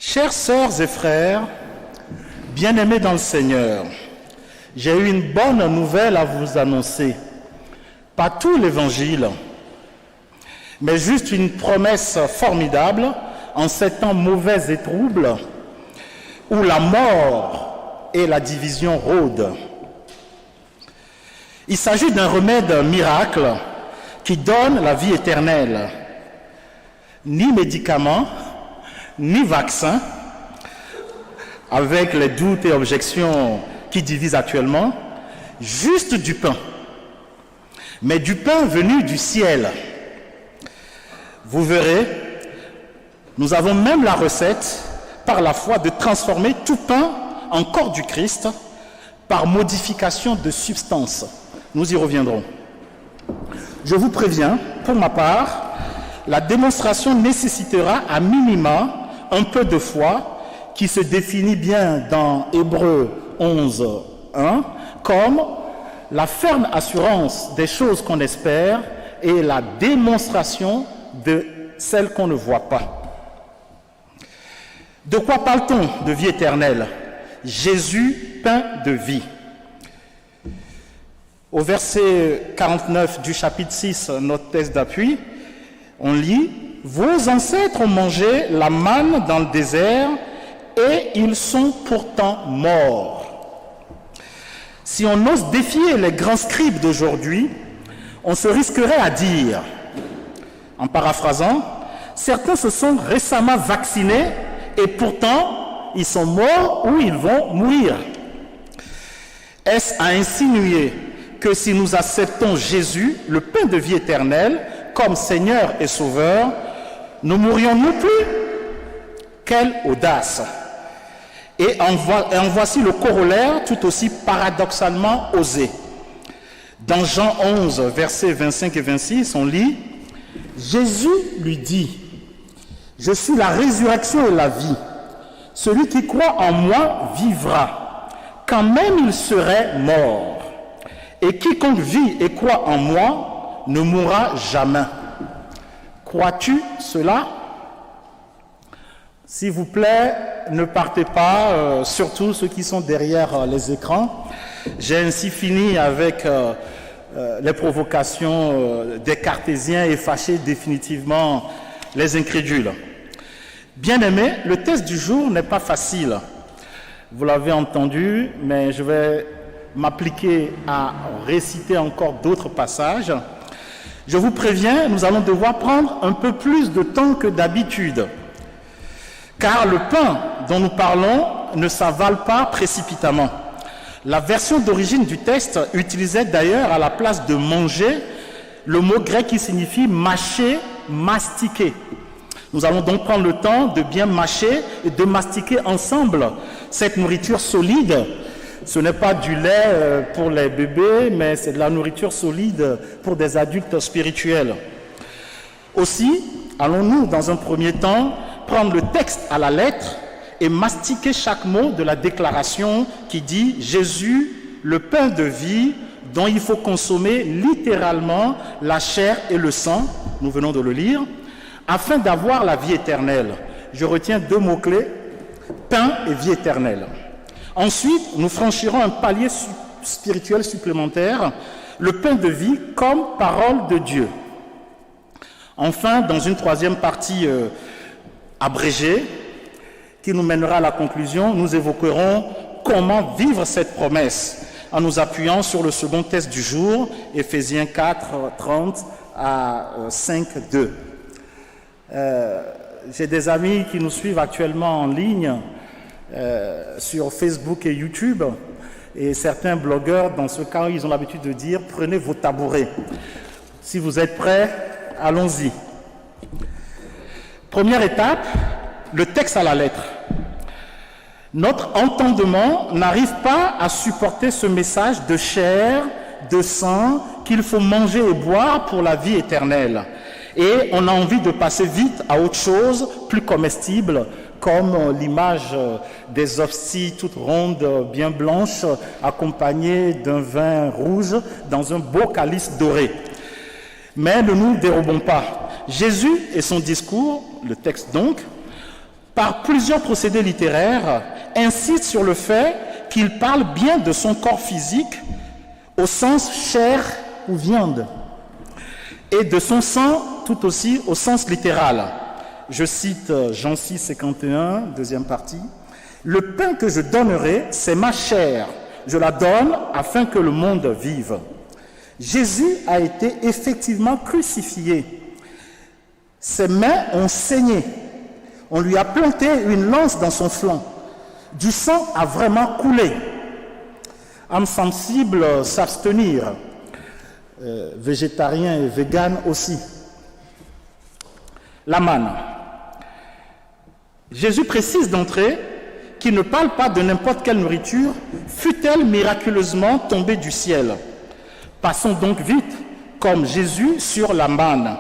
Chères sœurs et frères, bien-aimés dans le Seigneur, j'ai eu une bonne nouvelle à vous annoncer. Pas tout l'Évangile, mais juste une promesse formidable en ces temps mauvais et troubles où la mort et la division rôdent. Il s'agit d'un remède miracle qui donne la vie éternelle. Ni médicaments, ni vaccins, avec les doutes et objections qui divisent actuellement, juste du pain. Mais du pain venu du ciel. Vous verrez, nous avons même la recette, par la foi, de transformer tout pain en corps du Christ par modification de substance. Nous y reviendrons. Je vous préviens, pour ma part, la démonstration nécessitera à minima un peu de foi qui se définit bien dans Hébreux 11, 1 comme la ferme assurance des choses qu'on espère et la démonstration de celles qu'on ne voit pas. De quoi parle-t-on de vie éternelle? Jésus, pain de vie. Au verset 49 du chapitre 6, notre texte d'appui, on lit « Vos ancêtres ont mangé la manne dans le désert et ils sont pourtant morts. » Si on ose défier les grands scribes d'aujourd'hui, on se risquerait à dire, en paraphrasant, certains se sont récemment vaccinés et pourtant ils sont morts ou ils vont mourir. Est-ce à insinuer que si nous acceptons Jésus, le pain de vie éternelle, comme Seigneur et Sauveur, nous mourions non plus? Quelle audace! Et en voici le corollaire tout aussi paradoxalement osé. Dans Jean 11, versets 25 et 26, on lit « Jésus lui dit, « Je suis la résurrection et la vie. Celui qui croit en moi vivra, quand même il serait mort. Et quiconque vit et croit en moi ne mourra jamais. » Crois-tu cela? S'il vous plaît, ne partez pas, surtout ceux qui sont derrière les écrans. J'ai ainsi fini avec les provocations des cartésiens et fâché définitivement les incrédules. Bien-aimés, le test du jour n'est pas facile. Vous l'avez entendu, mais je vais m'appliquer à réciter encore d'autres passages. Je vous préviens, nous allons devoir prendre un peu plus de temps que d'habitude, car le pain dont nous parlons ne s'avale pas précipitamment. La version d'origine du texte utilisait d'ailleurs à la place de manger le mot grec qui signifie mâcher, mastiquer. Nous allons donc prendre le temps de bien mâcher et de mastiquer ensemble cette nourriture solide. Ce n'est pas du lait pour les bébés, mais c'est de la nourriture solide pour des adultes spirituels. Aussi, allons-nous dans un premier temps prendre le texte à la lettre et mastiquer chaque mot de la déclaration qui dit « Jésus, le pain de vie, dont il faut consommer littéralement la chair et le sang », nous venons de le lire, afin d'avoir la vie éternelle. Je retiens deux mots-clés, pain et vie éternelle. Ensuite, nous franchirons un palier spirituel supplémentaire, le pain de vie comme parole de Dieu. Enfin, dans une troisième partie abrégée, qui nous mènera à la conclusion, nous évoquerons comment vivre cette promesse en nous appuyant sur le second texte du jour, Éphésiens 4, 30 à 5, 2. J'ai des amis qui nous suivent actuellement en ligne sur Facebook et YouTube, et certains blogueurs, dans ce cas, ils ont l'habitude de dire « Prenez vos tabourets ». Si vous êtes prêts, allons-y. Première étape, le texte à la lettre. Notre entendement n'arrive pas à supporter ce message de chair, de sang, qu'il faut manger et boire pour la vie éternelle. Et on a envie de passer vite à autre chose, plus comestible, comme l'image des hosties toutes rondes, bien blanches, accompagnées d'un vin rouge dans un beau calice doré. Mais ne nous dérobons pas. Jésus et son discours, le texte donc, par plusieurs procédés littéraires, insiste sur le fait qu'il parle bien de son corps physique au sens chair ou viande, et de son sang tout aussi au sens littéral. Je cite Jean 6, 51, deuxième partie. « Le pain que je donnerai, c'est ma chair. Je la donne afin que le monde vive. » Jésus a été effectivement crucifié. Ses mains ont saigné. On lui a planté une lance dans son flanc. Du sang a vraiment coulé. Âme sensible, s'abstenir. Végétarien et vegan aussi. La manne. Jésus précise d'entrée qu'il ne parle pas de n'importe quelle nourriture, fût-elle miraculeusement tombée du ciel. Passons donc vite, comme Jésus, sur la manne.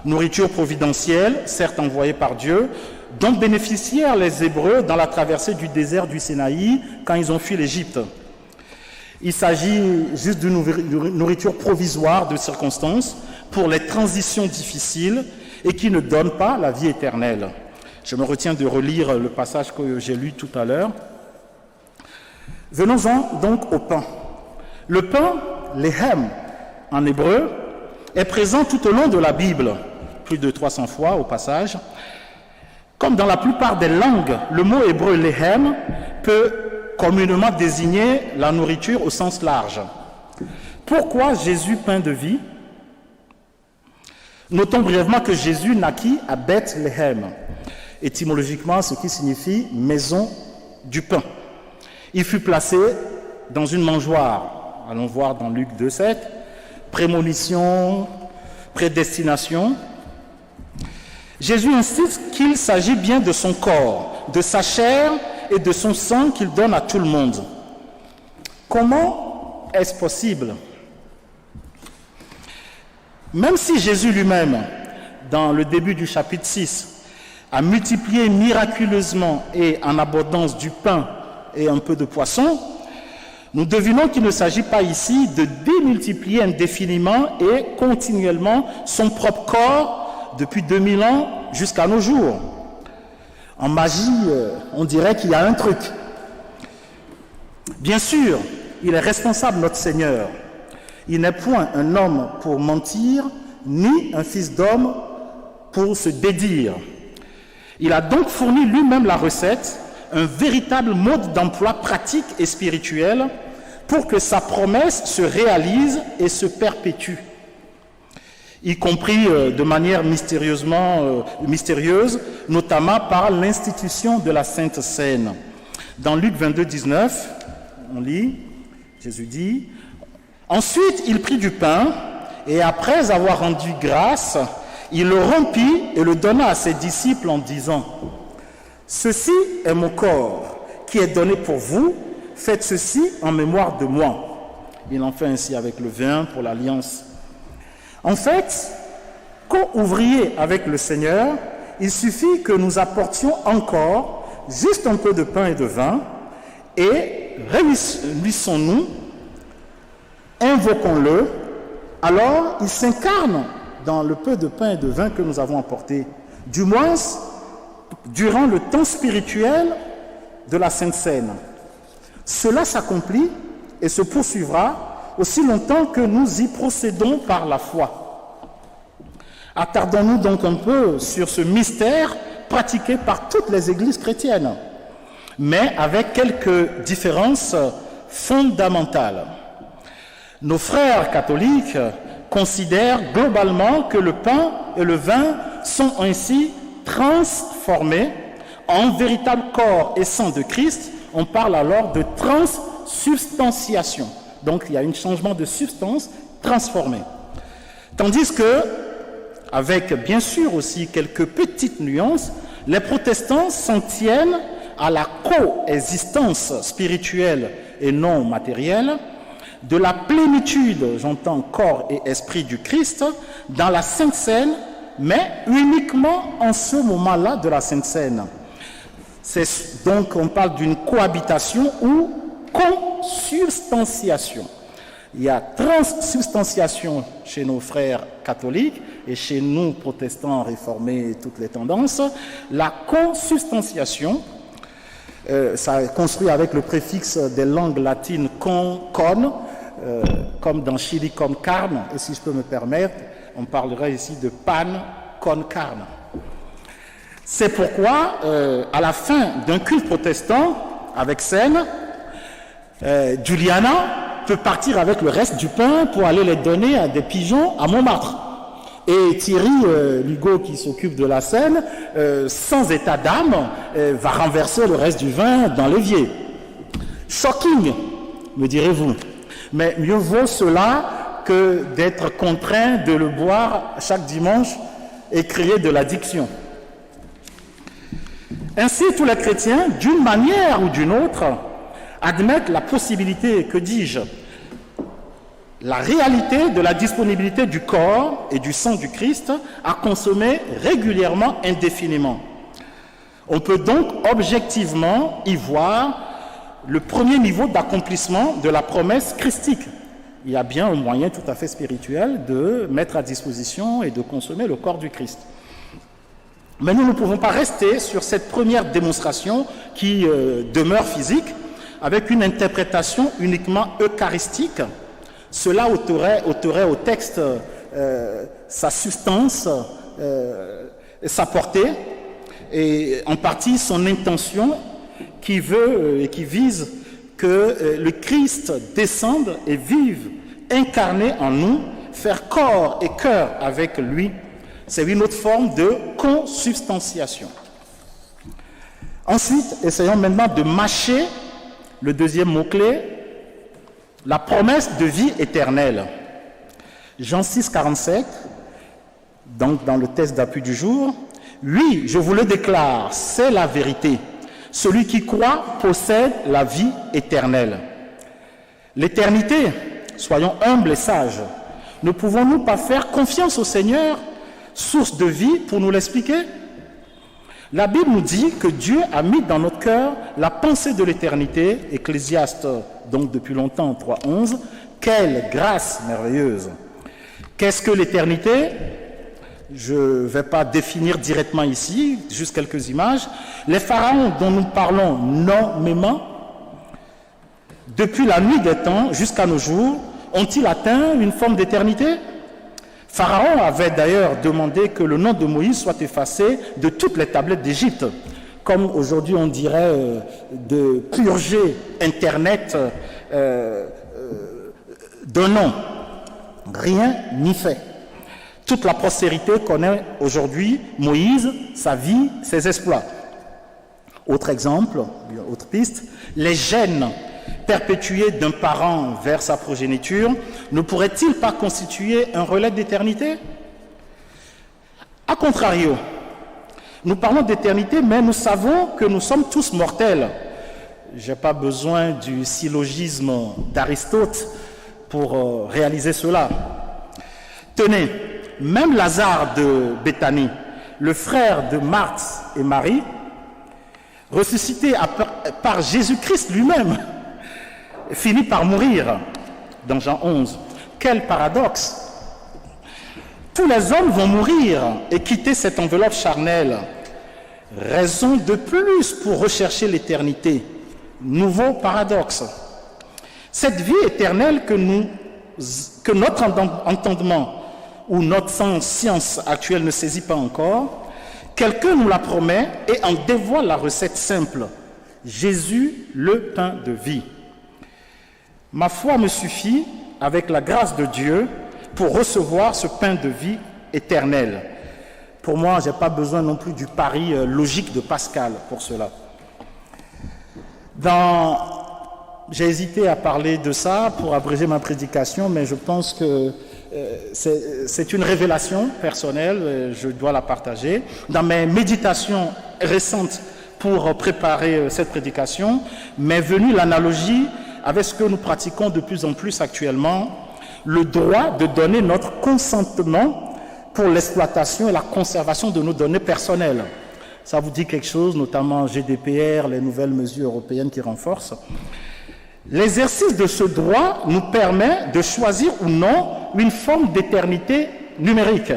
Nourriture providentielle, certes envoyée par Dieu, dont bénéficièrent les Hébreux dans la traversée du désert du Sinaï quand ils ont fui l'Égypte. Il s'agit juste d'une nourriture provisoire de circonstance pour les transitions difficiles et qui ne donne pas la vie éternelle. Je me retiens de relire le passage que j'ai lu tout à l'heure. Venons-en donc au pain. Le pain, lehem en hébreu, est présent tout au long de la Bible, plus de 300 fois au passage. Comme dans la plupart des langues, le mot hébreu lehem peut communément désigner la nourriture au sens large. Pourquoi Jésus pain de vie? Notons brièvement que Jésus naquit à Bethléem, étymologiquement ce qui signifie maison du pain. Il fut placé dans une mangeoire, allons voir dans Luc 2,7, prémonition, prédestination. Jésus insiste qu'il s'agit bien de son corps, de sa chair et de son sang qu'il donne à tout le monde. Comment est-ce possible? Même si Jésus lui-même, dans le début du chapitre 6, a multiplié miraculeusement et en abondance du pain et un peu de poisson, nous devinons qu'il ne s'agit pas ici de démultiplier indéfiniment et continuellement son propre corps depuis 2000 ans jusqu'à nos jours. En magie, on dirait qu'il y a un truc. Bien sûr, il est responsable, notre Seigneur. Il n'est point un homme pour mentir, ni un fils d'homme pour se dédire. Il a donc fourni lui-même la recette, un véritable mode d'emploi pratique et spirituel pour que sa promesse se réalise et se perpétue, y compris de manière mystérieuse, notamment par l'institution de la Sainte Seine. Dans Luc 22, 19, on lit, Jésus dit, « Ensuite, il prit du pain, et après avoir rendu grâce, il le rompit et le donna à ses disciples en disant, « Ceci est mon corps, qui est donné pour vous, faites ceci en mémoire de moi. » Il en fait ainsi avec le vin pour l'alliance. En fait, co-ouvriers avec le Seigneur, il suffit que nous apportions encore juste un peu de pain et de vin et réunissons-nous, invoquons-le, alors il s'incarne dans le peu de pain et de vin que nous avons apporté, du moins durant le temps spirituel de la Sainte Seine. Cela s'accomplit et se poursuivra aussi longtemps que nous y procédons par la foi. Attardons-nous donc un peu sur ce mystère pratiqué par toutes les églises chrétiennes, mais avec quelques différences fondamentales. Nos frères catholiques considèrent globalement que le pain et le vin sont ainsi transformés en véritable corps et sang de Christ. On parle alors de transsubstantiation. Donc il y a un changement de substance transformée. Tandis que, avec bien sûr aussi quelques petites nuances, les protestants s'en tiennent à la coexistence spirituelle et non matérielle de la plénitude, j'entends corps et esprit du Christ, dans la Sainte Seine, mais uniquement en ce moment-là de la Sainte Seine. Donc on parle d'une cohabitation ou consubstantiation. Il y a transsubstantiation chez nos frères catholiques et chez nous, protestants, réformés, et toutes les tendances. La consubstantiation, ça est construit avec le préfixe des langues latines con, comme dans Chili, con carne. Et si je peux me permettre, on parlerait ici de pan con carne. C'est pourquoi, à la fin d'un culte protestant, avec scène, Juliana peut partir avec le reste du pain pour aller les donner à des pigeons à Montmartre. Et Thierry Lugo, qui s'occupe de la scène, sans état d'âme, va renverser le reste du vin dans l'évier. Shocking, me direz-vous. Mais mieux vaut cela que d'être contraint de le boire chaque dimanche et créer de l'addiction. Ainsi, tous les chrétiens, d'une manière ou d'une autre, admettent la possibilité, que dis-je, la réalité de la disponibilité du corps et du sang du Christ à consommer régulièrement, indéfiniment. On peut donc objectivement y voir le premier niveau d'accomplissement de la promesse christique. Il y a bien un moyen tout à fait spirituel de mettre à disposition et de consommer le corps du Christ. Mais nous ne pouvons pas rester sur cette première démonstration qui demeure physique, avec une interprétation uniquement eucharistique. Cela ôterait au texte sa substance, sa portée, et en partie son intention qui veut et qui vise que le Christ descende et vive, incarné en nous, faire corps et cœur avec lui. C'est une autre forme de consubstantiation. Ensuite, essayons maintenant de mâcher le deuxième mot-clé, la promesse de vie éternelle. Jean 6, 47, donc dans le texte d'appui du jour, « Oui, je vous le déclare, c'est la vérité. Celui qui croit possède la vie éternelle. » L'éternité, soyons humbles et sages, ne pouvons-nous pas faire confiance au Seigneur, source de vie, pour nous l'expliquer? La Bible nous dit que Dieu a mis dans notre cœur la pensée de l'éternité, Ecclésiaste, donc depuis longtemps, 3.11, quelle grâce merveilleuse! Qu'est-ce que l'éternité? Je ne vais pas définir directement ici, juste quelques images. Les pharaons dont nous parlons nommément, depuis la nuit des temps jusqu'à nos jours, ont-ils atteint une forme d'éternité? Pharaon avait d'ailleurs demandé que le nom de Moïse soit effacé de toutes les tablettes d'Égypte, comme aujourd'hui on dirait de purger Internet d'un nom. Rien n'y fait. Toute la postérité connaît aujourd'hui Moïse, sa vie, ses exploits. Autre exemple, autre piste, les gènes perpétués d'un parent vers sa progéniture ne pourraient-ils pas constituer un relais d'éternité? A contrario, nous parlons d'éternité, mais nous savons que nous sommes tous mortels. Je n'ai pas besoin du syllogisme d'Aristote pour réaliser cela. Tenez, même Lazare de Béthanie, le frère de Marthe et Marie, ressuscité par Jésus-Christ lui-même, finit par mourir dans Jean 11. Quel paradoxe! Tous les hommes vont mourir et quitter cette enveloppe charnelle. Raison de plus pour rechercher l'éternité. Nouveau paradoxe. Cette vie éternelle que notre entendement ou notre science actuelle ne saisit pas encore, quelqu'un nous la promet et en dévoile la recette simple. Jésus, le pain de vie. Ma foi me suffit, avec la grâce de Dieu, pour recevoir ce pain de vie éternel. Pour moi, je n'ai pas besoin non plus du pari logique de Pascal pour cela. J'ai hésité à parler de ça pour abréger ma prédication, mais je pense que c'est une révélation personnelle, je dois la partager. Dans mes méditations récentes pour préparer cette prédication, m'est venue l'analogie avec ce que nous pratiquons de plus en plus actuellement, le droit de donner notre consentement pour l'exploitation et la conservation de nos données personnelles. Ça vous dit quelque chose, notamment GDPR, les nouvelles mesures européennes qui renforcent. L'exercice de ce droit nous permet de choisir ou non une forme d'éternité numérique.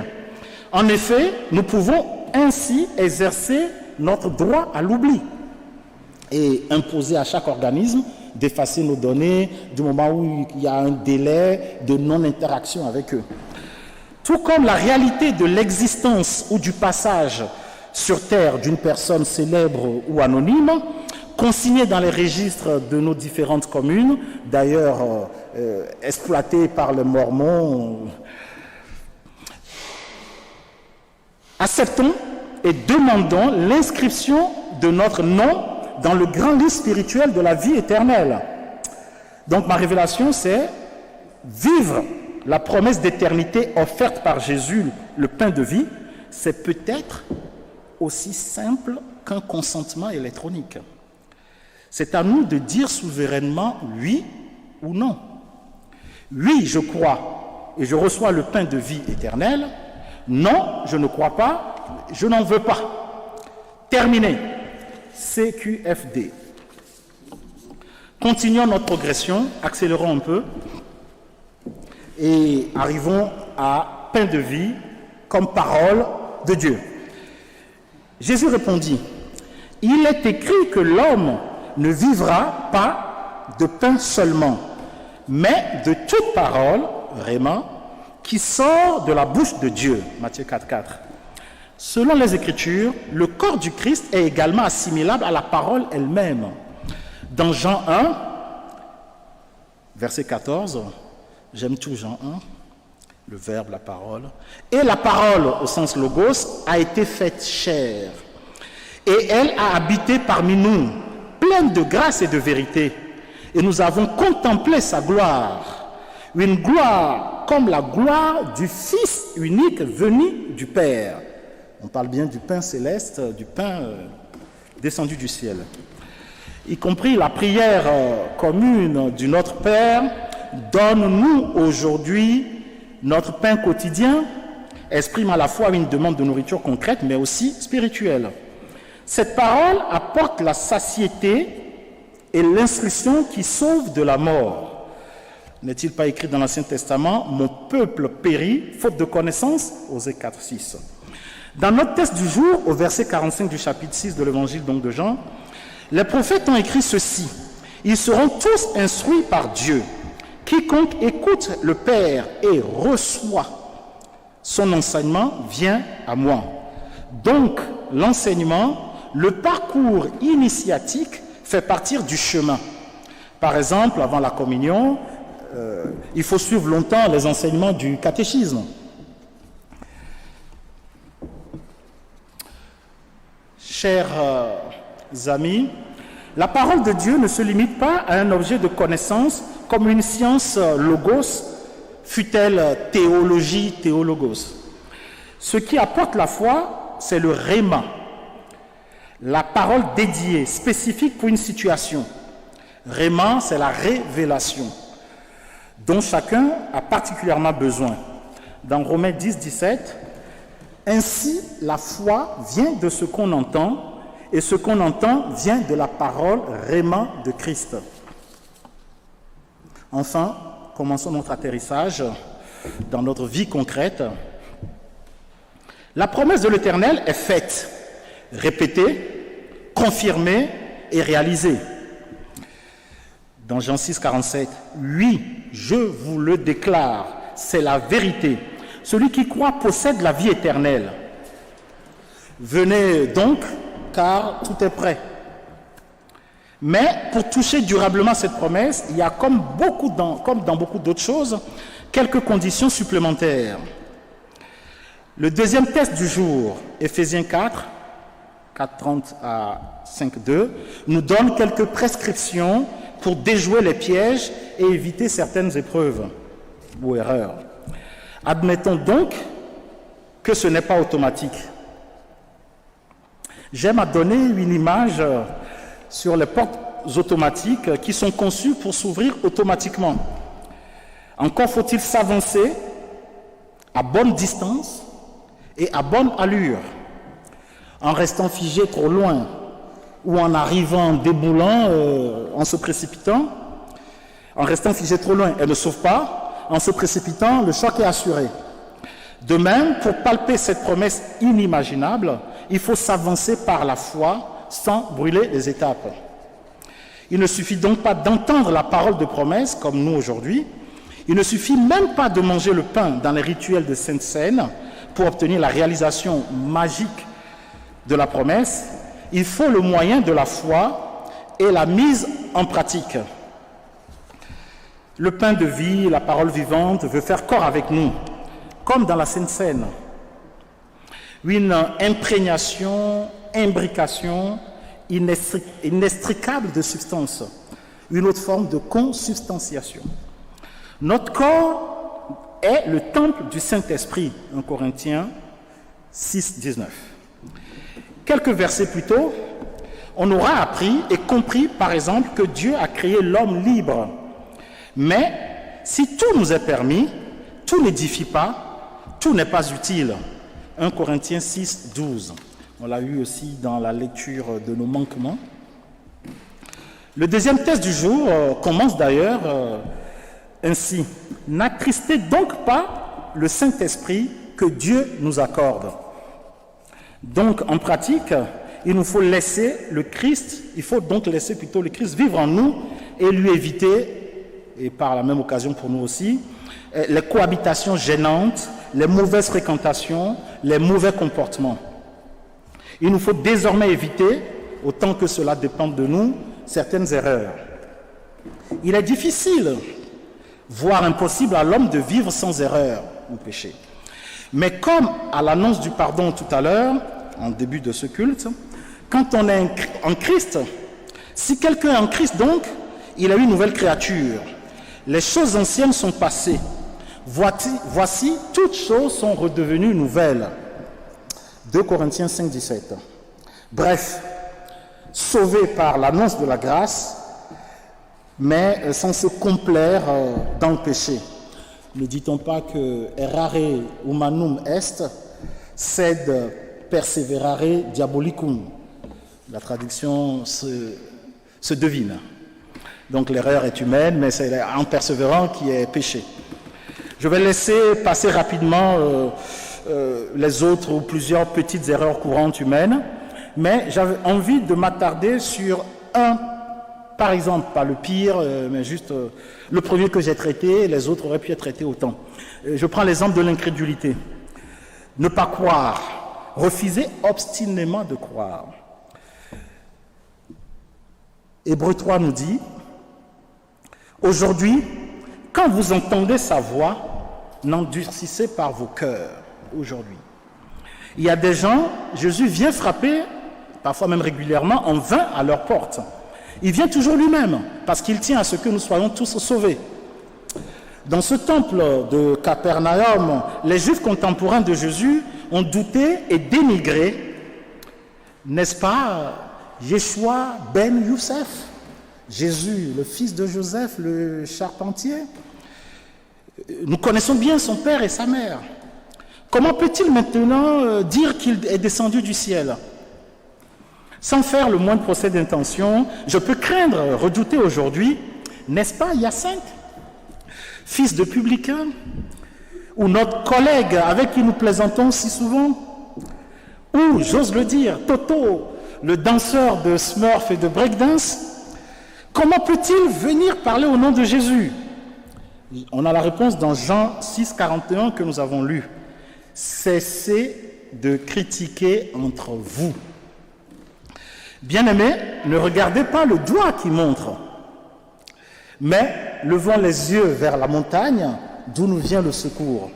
En effet, nous pouvons ainsi exercer notre droit à l'oubli et imposer à chaque organisme d'effacer nos données du moment où il y a un délai de non-interaction avec eux. Tout comme la réalité de l'existence ou du passage sur Terre d'une personne célèbre ou anonyme, consignée dans les registres de nos différentes communes, d'ailleurs exploitées par les Mormons. Acceptons et demandons l'inscription de notre nom dans le grand livre spirituel de la vie éternelle. Donc ma révélation, c'est vivre la promesse d'éternité offerte par Jésus, le pain de vie, c'est peut-être aussi simple qu'un consentement électronique. C'est à nous de dire souverainement oui ou non. Oui, je crois et je reçois le pain de vie éternelle. Non, je ne crois pas, je n'en veux pas. Terminé. CQFD. Continuons notre progression, accélérons un peu et arrivons à pain de vie comme parole de Dieu. Jésus répondit, « Il est écrit que l'homme ne vivra pas de pain seulement, mais de toute parole, vraiment, qui sort de la bouche de Dieu. » Matthieu 4,4. Selon les Écritures, le corps du Christ est également assimilable à la parole elle-même. Dans Jean 1, verset 14, j'aime tout Jean 1, le verbe, la parole. Et la parole, au sens logos, a été faite chair. Et elle a habité parmi nous, pleine de grâce et de vérité. Et nous avons contemplé sa gloire. Une gloire comme la gloire du Fils unique venu du Père. On parle bien du pain céleste, du pain descendu du ciel. Y compris la prière commune du Notre Père, donne-nous aujourd'hui notre pain quotidien, exprime à la fois une demande de nourriture concrète, mais aussi spirituelle. Cette parole apporte la satiété et l'instruction qui sauve de la mort. N'est-il pas écrit dans l'Ancien Testament, « Mon peuple périt, faute de connaissance » Osée 4, 6. Dans notre texte du jour, au verset 45 du chapitre 6 de l'évangile donc de Jean, les prophètes ont écrit ceci. Ils seront tous instruits par Dieu. Quiconque écoute le Père et reçoit son enseignement vient à moi. Donc, l'enseignement, le parcours initiatique fait partie du chemin. Par exemple, avant la communion, il faut suivre longtemps les enseignements du catéchisme. Chers amis, la parole de Dieu ne se limite pas à un objet de connaissance comme une science logos, fût-elle théologie, théologos. Ce qui apporte la foi, c'est le rhéma, la parole dédiée, spécifique pour une situation. Rhéma, c'est la révélation, dont chacun a particulièrement besoin. Dans Romains 10, 17, ainsi la foi vient de ce qu'on entend, et ce qu'on entend vient de la parole rhéma de Christ. Enfin, commençons notre atterrissage dans notre vie concrète. La promesse de l'Éternel est faite, répétée, confirmée et réalisée. Dans Jean 6, 47, « Oui, je vous le déclare, c'est la vérité. Celui qui croit possède la vie éternelle. Venez donc, car tout est prêt. » Mais pour toucher durablement cette promesse, il y a comme dans beaucoup d'autres choses, quelques conditions supplémentaires. Le deuxième test du jour, Éphésiens 4, 4.30 à 5.2, nous donne quelques prescriptions pour déjouer les pièges et éviter certaines épreuves ou erreurs. Admettons donc que ce n'est pas automatique. J'aime à donner une image sur les portes automatiques qui sont conçues pour s'ouvrir automatiquement. Encore faut-il s'avancer à bonne distance et à bonne allure, en restant figé trop loin ou en arrivant déboulant, en se précipitant. En restant figé trop loin, elle ne sauve pas. En se précipitant, le choc est assuré. De même, pour palper cette promesse inimaginable, il faut s'avancer par la foi sans brûler les étapes. Il ne suffit donc pas d'entendre la parole de promesse, comme nous aujourd'hui. Il ne suffit même pas de manger le pain dans les rituels de Sainte Seine pour obtenir la réalisation magique de la promesse. Il faut le moyen de la foi et la mise en pratique. Le pain de vie, la parole vivante, veut faire corps avec nous, comme dans la Sainte Seine. Une imprégnation, imbrication inextricable de substance, une autre forme de consubstantiation. Notre corps est le temple du Saint-Esprit, 1 Corinthiens 6, 19. Quelques versets plus tôt, on aura appris et compris, par exemple, que Dieu a créé l'homme libre. Mais si tout nous est permis, tout n'édifie pas, tout n'est pas utile. 1 Corinthiens 6, 12. On l'a eu aussi dans la lecture de nos manquements. Le deuxième test du jour commence d'ailleurs ainsi. N'attristez donc pas le Saint-Esprit que Dieu nous accorde. Donc, en pratique, il nous faut laisser le Christ, il faut donc laisser plutôt le Christ vivre en nous et lui éviter, et par la même occasion pour nous aussi, les cohabitations gênantes, les mauvaises fréquentations, les mauvais comportements. Il nous faut désormais éviter, autant que cela dépend de nous, certaines erreurs. Il est difficile, voire impossible à l'homme de vivre sans erreur ou péché. Mais comme à l'annonce du pardon tout à l'heure, en début de ce culte, quand on est en Christ, si quelqu'un est en Christ donc, il a une nouvelle créature. Les choses anciennes sont passées. Voici, toutes choses sont redevenues nouvelles. 2 Corinthiens 5, 17. Bref, sauvé par l'annonce de la grâce, mais sans se complaire dans le péché. Ne dit-on pas que errare humanum est, sed perseverare diabolicum. La traduction se devine. Donc l'erreur est humaine, mais c'est en persévérant qui est péché. Je vais laisser passer rapidement les autres ou plusieurs petites erreurs courantes humaines, mais j'avais envie de m'attarder sur un, par exemple, pas le pire, mais juste le premier que j'ai traité, les autres auraient pu être traités autant. Je prends l'exemple de l'incrédulité. Ne pas croire, refuser obstinément de croire. Hébreux 3 nous dit, aujourd'hui, quand vous entendez sa voix, n'endurcissez pas vos cœurs. Aujourd'hui. Il y a des gens, Jésus vient frapper, parfois même régulièrement, en vain à leur porte. Il vient toujours lui-même, parce qu'il tient à ce que nous soyons tous sauvés. Dans ce temple de Capernaum, les Juifs contemporains de Jésus ont douté et dénigré, n'est-ce pas, Yeshua ben Youssef, Jésus, le fils de Joseph, le charpentier. Nous connaissons bien son père et sa mère. Comment peut-il maintenant dire qu'il est descendu du ciel? Sans faire le moindre procès d'intention, je peux craindre, redouter aujourd'hui, n'est-ce pas Hyacinthe, fils de publicain, ou notre collègue avec qui nous plaisantons si souvent, ou, j'ose le dire, Toto, le danseur de Smurf et de breakdance, comment peut-il venir parler au nom de Jésus? On a la réponse dans Jean 6, 41 que nous avons lu. Cessez de critiquer entre vous. Bien-aimés, ne regardez pas le doigt qui montre, mais levons les yeux vers la montagne d'où nous vient le secours.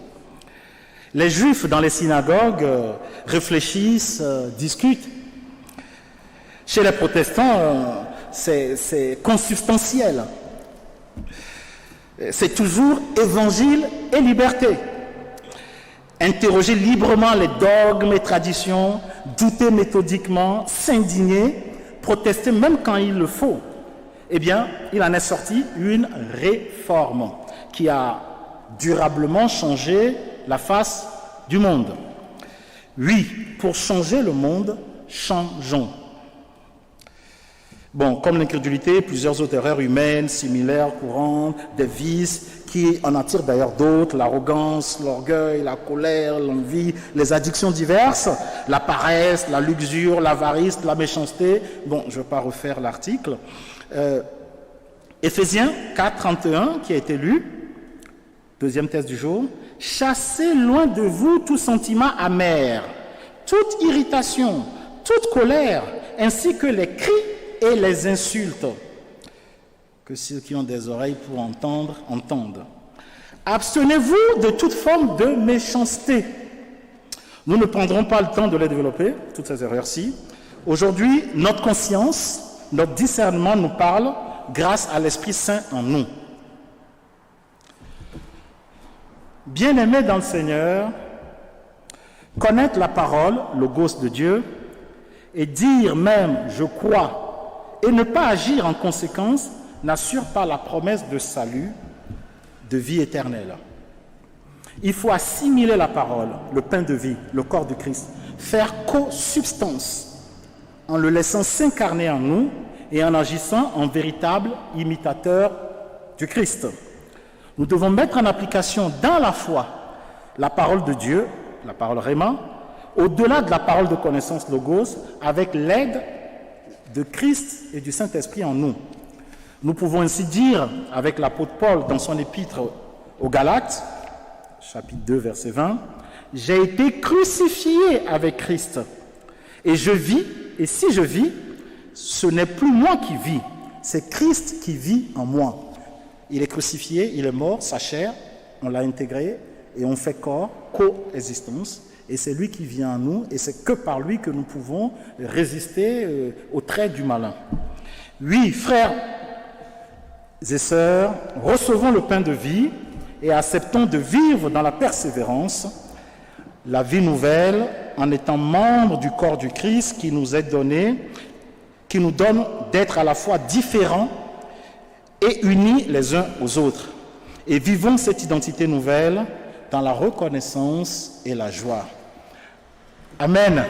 Les Juifs dans les synagogues réfléchissent, discutent. Chez les protestants, c'est consubstantiel. C'est toujours évangile et liberté. Interroger librement les dogmes et traditions, douter méthodiquement, s'indigner, protester même quand il le faut. Eh bien, il en est sorti une réforme qui a durablement changé la face du monde. Oui, pour changer le monde, changeons. Bon, comme l'incrédulité, plusieurs autres erreurs humaines, similaires, courantes, des vices, qui en attirent d'ailleurs d'autres, l'arrogance, l'orgueil, la colère, l'envie, les addictions diverses, la paresse, la luxure, l'avarice, la méchanceté. Bon, je ne vais pas refaire l'article. Éphésiens 4, 31, qui a été lu, deuxième thèse du jour. « Chassez loin de vous tout sentiment amer, toute irritation, toute colère, ainsi que les cris et les insultes. » Que ceux qui ont des oreilles pour entendre, entendent. « Abstenez-vous de toute forme de méchanceté. » Nous ne prendrons pas le temps de les développer, toutes ces erreurs-ci. Aujourd'hui, notre conscience, notre discernement nous parle grâce à l'Esprit Saint en nous. Bien-aimés dans le Seigneur, connaître la parole, le logos de Dieu, et dire même « je crois » et ne pas agir en conséquence n'assure pas la promesse de salut, de vie éternelle. Il faut assimiler la parole, le pain de vie, le corps du Christ, faire co-substance en le laissant s'incarner en nous et en agissant en véritable imitateur du Christ. Nous devons mettre en application dans la foi la parole de Dieu, la parole Réma, au-delà de la parole de connaissance Logos, avec l'aide de Christ et du Saint-Esprit en nous. Nous pouvons ainsi dire, avec l'apôtre Paul dans son épître aux Galates, chapitre 2, verset 20, « J'ai été crucifié avec Christ, et je vis, et si je vis, ce n'est plus moi qui vis, c'est Christ qui vit en moi. » Il est crucifié, il est mort, sa chair, on l'a intégré, et on fait corps, coexistence, et c'est lui qui vit en nous, et c'est que par lui que nous pouvons résister aux traits du malin. Oui, frères et sœurs, recevons le pain de vie et acceptons de vivre dans la persévérance la vie nouvelle en étant membres du corps du Christ qui nous est donné, qui nous donne d'être à la fois différents et unis les uns aux autres. Et vivons cette identité nouvelle dans la reconnaissance et la joie. Amen.